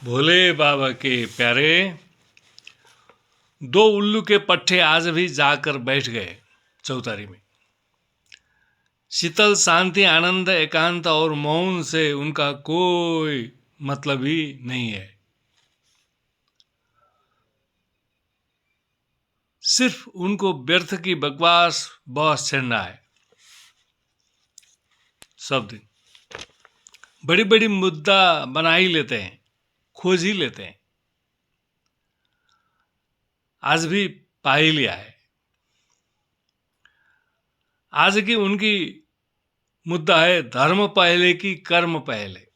भोले बाबा के प्यारे, दो उल्लू के पट्टे आज भी जाकर बैठ गए चौतारी में। शीतल शांति, आनंद, एकांत और मौन से उनका कोई मतलब ही नहीं है। सिर्फ उनको व्यर्थ की बकवास बस छेड़ना है। सब दिन बड़ी बड़ी मुद्दा बना ही लेते हैं, खोज ही लेते हैं। आज भी पा ही लिया है। आज की उनकी मुद्दा है धर्म पहले की कर्म पहले।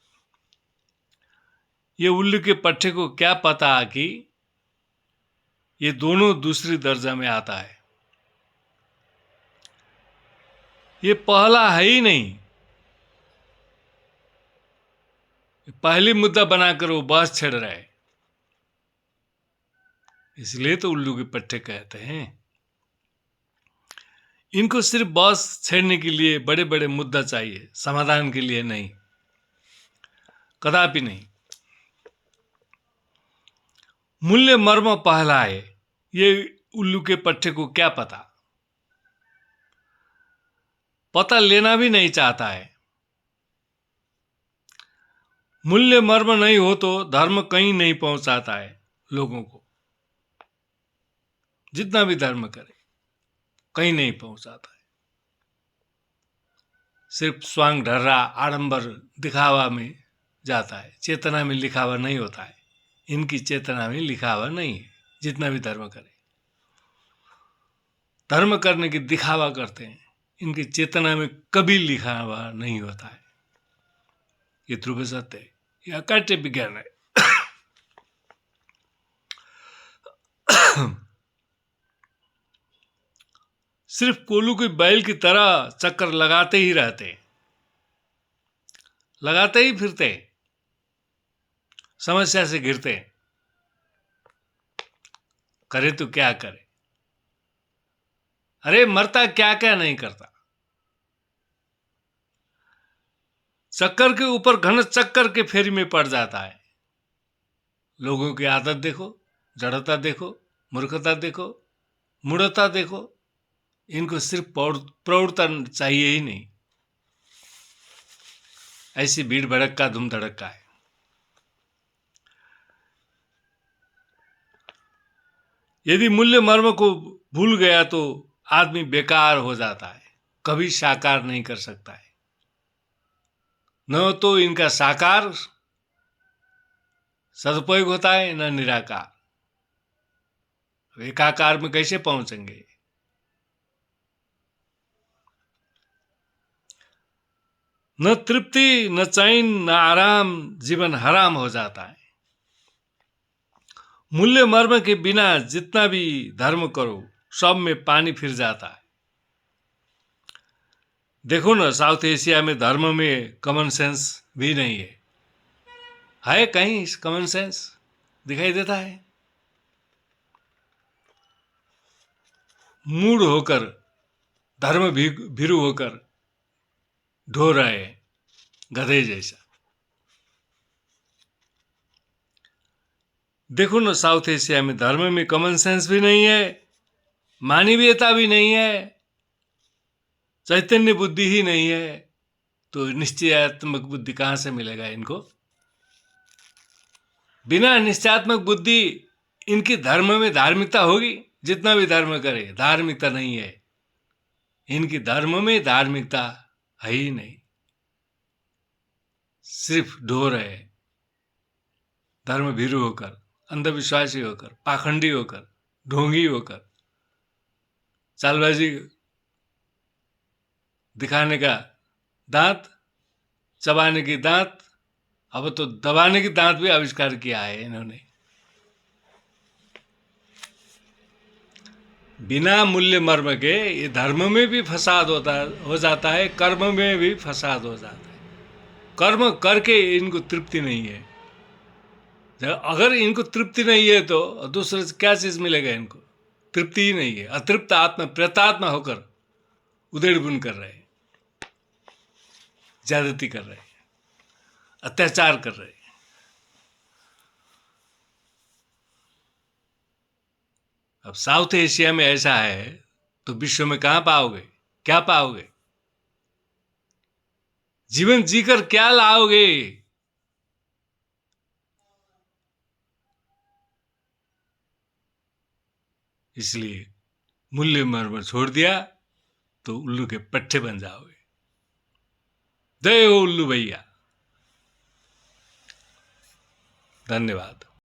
ये उल्लू के पट्टे को क्या पता कि ये दोनों दूसरी दर्जा में आता है। ये पहला है ही नहीं। पहली मुद्दा बनाकर वो बस छेड़ रहा है। इसलिए तो उल्लू के पट्टे कहते हैं। इनको सिर्फ बस छेड़ने के लिए बड़े बड़े मुद्दा चाहिए, समाधान के लिए नहीं, कदापि नहीं। मूल्य मर्म पहला है, ये उल्लू के पट्टे को क्या पता। पता लेना भी नहीं चाहता है। मूल्य मर्म नहीं हो तो धर्म कहीं नहीं पहुंचाता है लोगों को। जितना भी धर्म करे कहीं नहीं पहुंचाता है। सिर्फ स्वांग ढर्रा आडंबर दिखावा में जाता है। चेतना में लिखावा नहीं होता है। इनकी चेतना में लिखावा नहीं है। जितना भी धर्म करे, धर्म करने की दिखावा करते हैं। इनकी चेतना में कभी लिखावा नहीं होता है। ये ध्रुव सत्य है। ये अकाट्य विज्ञान है। सिर्फ कोलू की बैल की तरह चक्कर लगाते ही रहते, लगाते ही फिरते, समस्या से घिरते। करे तो क्या करे। अरे मरता क्या क्या नहीं करता। चक्कर के ऊपर घन चक्कर के फेरी में पड़ जाता है। लोगों की आदत देखो, जड़ता देखो, मूर्खता देखो, मूढ़ता देखो। इनको सिर्फ प्रौढ़ता चाहिए ही नहीं। ऐसी भीड़ भड़क धूम धड़का है। यदि मूल्य मर्म को भूल गया तो आदमी बेकार हो जाता है, कभी साकार नहीं कर सकता है। न तो इनका साकार सदुपयोग होता है, न निराकार। एकाकार में कैसे पहुंचेंगे। न तृप्ति, न चैन, न आराम, जीवन हराम हो जाता है। मूल्य मर्म के बिना जितना भी धर्म करो सब में पानी फिर जाता है। देखो ना, साउथ एशिया में धर्म में कॉमन सेंस भी नहीं है कहीं कॉमन सेंस दिखाई देता है। मूढ़ होकर, धर्म भीरू होकर ढो रहे गधे जैसा। देखो ना, साउथ एशिया में धर्म में कॉमन सेंस भी नहीं है, मानवीयता भी नहीं है, चैतन्य बुद्धि ही नहीं है, तो निश्चयात्मक बुद्धि कहां से मिलेगा इनको। बिना निश्चयात्मक बुद्धि इनकी धर्म में धार्मिकता होगी। जितना भी धर्म करे धार्मिकता नहीं है। इनकी धर्म में धार्मिकता है ही नहीं। सिर्फ ढो रहे, धर्म भीरू होकर, अंधविश्वासी होकर, पाखंडी होकर, ढोंगी होकर, चालबाजी दिखाने का दांत, चबाने की दांत, अब तो दबाने की दांत भी आविष्कार किया है इन्होंने। बिना मूल्य मर्म के ये धर्म में भी फसाद हो जाता है, कर्म में भी फसाद हो जाता है। कर्म करके इनको तृप्ति नहीं है। अगर इनको तृप्ति नहीं है तो दूसरे से क्या चीज मिलेगा इनको। तृप्ति ही नहीं है। अतृप्त आत्मा, प्रेतात्मा होकर उधेड़बुन कर रहे हैं, ज्यादती कर रहे हैं, अत्याचार कर रहे हैं। अब साउथ एशिया में ऐसा है तो विश्व में कहां पाओगे, क्या पाओगे? जीवन जीकर क्या लाओगे? इसलिए मूल्य मर्म छोड़ दिया तो उल्लू के पट्टे बन जाओगे। जय हो उल्लू भैया। धन्यवाद।